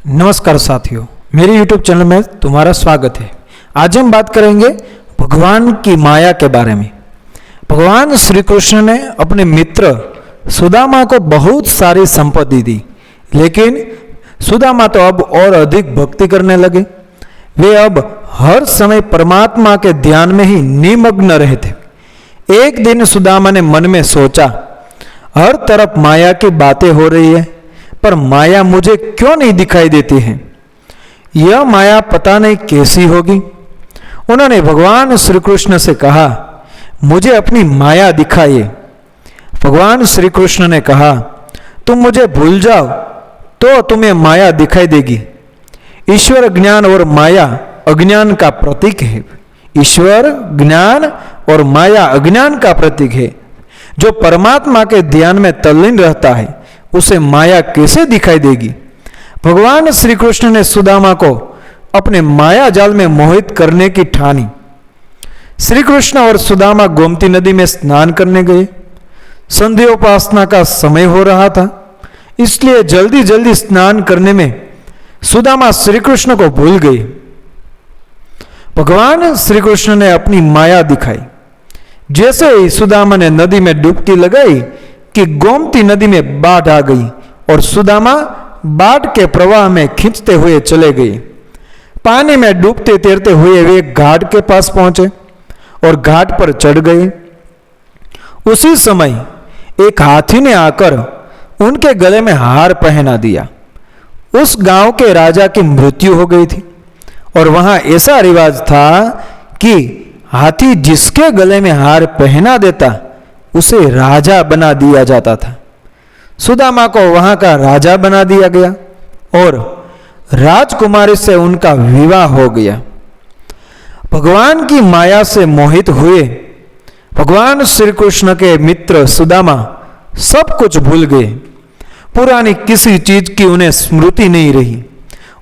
नमस्कार साथियों, मेरे YouTube चैनल में तुम्हारा स्वागत है। आज हम बात करेंगे भगवान की माया के बारे में। भगवान श्री कृष्ण ने अपने मित्र सुदामा को बहुत सारी संपत्ति दी, लेकिन सुदामा तो अब और अधिक भक्ति करने लगे। वे अब हर समय परमात्मा के ध्यान में ही निमग्न रहते। एक दिन सुदामा ने मन में सोचा, हर तरफ माया की बातें हो रही है, पर माया मुझे क्यों नहीं दिखाई देती है? यह माया पता नहीं कैसी होगी। उन्होंने भगवान श्री कृष्ण से कहा, मुझे अपनी माया दिखाइए। भगवान श्री कृष्ण ने कहा, तुम मुझे भूल जाओ तो तुम्हें माया दिखाई देगी। ईश्वर ज्ञान और माया अज्ञान का प्रतीक है। ईश्वर ज्ञान और माया अज्ञान का प्रतीक है। जो परमात्मा के ध्यान में तल्लीन रहता है, उसे माया कैसे दिखाई देगी? भगवान श्री कृष्ण ने सुदामा को अपने माया जाल में मोहित करने की ठानी। श्री कृष्ण और सुदामा गोमती नदी में स्नान करने गए। संध्योपासना का समय हो रहा था, इसलिए जल्दी जल्दी स्नान करने में सुदामा श्री कृष्ण को भूल गए। भगवान श्री कृष्ण ने अपनी माया दिखाई। जैसे ही सुदामा ने नदी में डुबकी लगाई कि गोमती नदी में बाढ़ आ गई और सुदामा बाढ़ के प्रवाह में खींचते हुए चले गए। पानी में डूबते तैरते हुए वे घाट के पास पहुंचे और घाट पर चढ़ गए। उसी समय एक हाथी ने आकर उनके गले में हार पहना दिया। उस गांव के राजा की मृत्यु हो गई थी और वहां ऐसा रिवाज था कि हाथी जिसके गले में हार पहना देता उसे राजा बना दिया जाता था। सुदामा को वहां का राजा बना दिया गया और राजकुमारी से उनका विवाह हो गया। भगवान की माया से मोहित हुए भगवान श्री कृष्ण के मित्र सुदामा सब कुछ भूल गए। पुरानी किसी चीज की उन्हें स्मृति नहीं रही।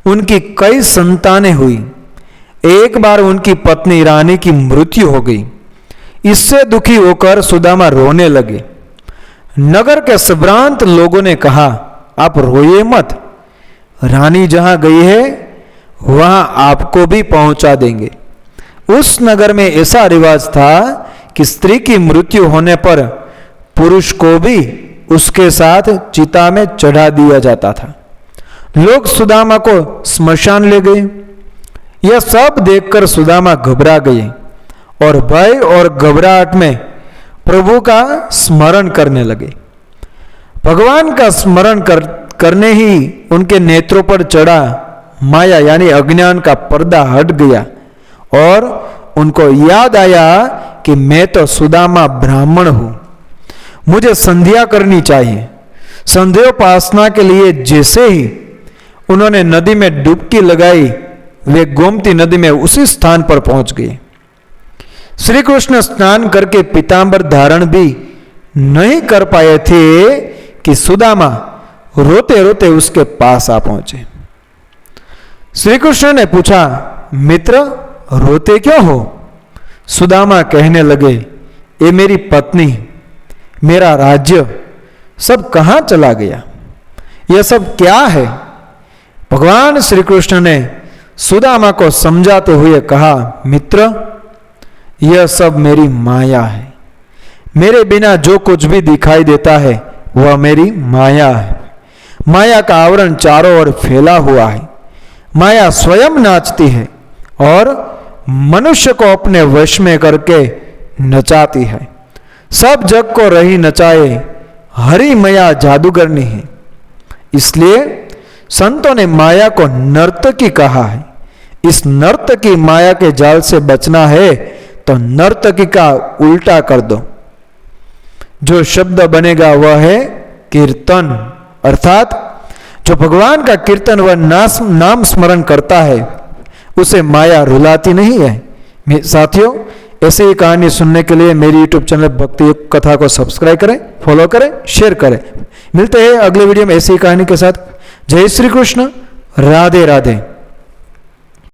उनकी कई संतानें हुई। एक बार उनकी पत्नी रानी की मृत्यु हो गई। इससे दुखी होकर सुदामा रोने लगे। नगर के संभ्रांत लोगों ने कहा, आप रोइए मत, रानी जहां गई है वहां आपको भी पहुंचा देंगे। उस नगर में ऐसा रिवाज था कि स्त्री की मृत्यु होने पर पुरुष को भी उसके साथ चिता में चढ़ा दिया जाता था। लोग सुदामा को स्मशान ले गए। यह सब देखकर सुदामा घबरा गए और भय और घबराहट में प्रभु का स्मरण करने लगे। भगवान का स्मरण करने ही उनके नेत्रों पर चढ़ा माया यानी अज्ञान का पर्दा हट गया और उनको याद आया कि मैं तो सुदामा ब्राह्मण हूं, मुझे संध्या करनी चाहिए। संध्योपासना के लिए जैसे ही उन्होंने नदी में डुबकी लगाई, वे गोमती नदी में उसी स्थान पर पहुंच गए। श्री कृष्ण स्नान करके पीतांबर धारण भी नहीं कर पाए थे कि सुदामा रोते रोते उसके पास आ पहुंचे। श्री कृष्ण ने पूछा, मित्र रोते क्यों हो? सुदामा कहने लगे, ये मेरी पत्नी, मेरा राज्य सब कहां चला गया? यह सब क्या है? भगवान श्री कृष्ण ने सुदामा को समझाते हुए कहा, मित्र यह सब मेरी माया है। मेरे बिना जो कुछ भी दिखाई देता है वह मेरी माया है। माया का आवरण चारों ओर फैला हुआ है। माया स्वयं नाचती है और मनुष्य को अपने वश में करके नचाती है। सब जग को रही नचाए हरि माया जादूगरनी है। इसलिए संतों ने माया को नर्तकी कहा है। इस नर्तकी माया के जाल से बचना है तो नर्तकी का उल्टा कर दो। जो शब्द बनेगा वह है कीर्तन, अर्थात जो भगवान का कीर्तन व नाम स्मरण करता है उसे माया रुलाती नहीं है। साथियों, ऐसे ही कहानी सुनने के लिए मेरी YouTube चैनल भक्ति युग कथा को सब्सक्राइब करें, फॉलो करें, शेयर करें। मिलते हैं अगले वीडियो में ऐसी ही कहानी के साथ। जय श्री कृष्ण, राधे राधे।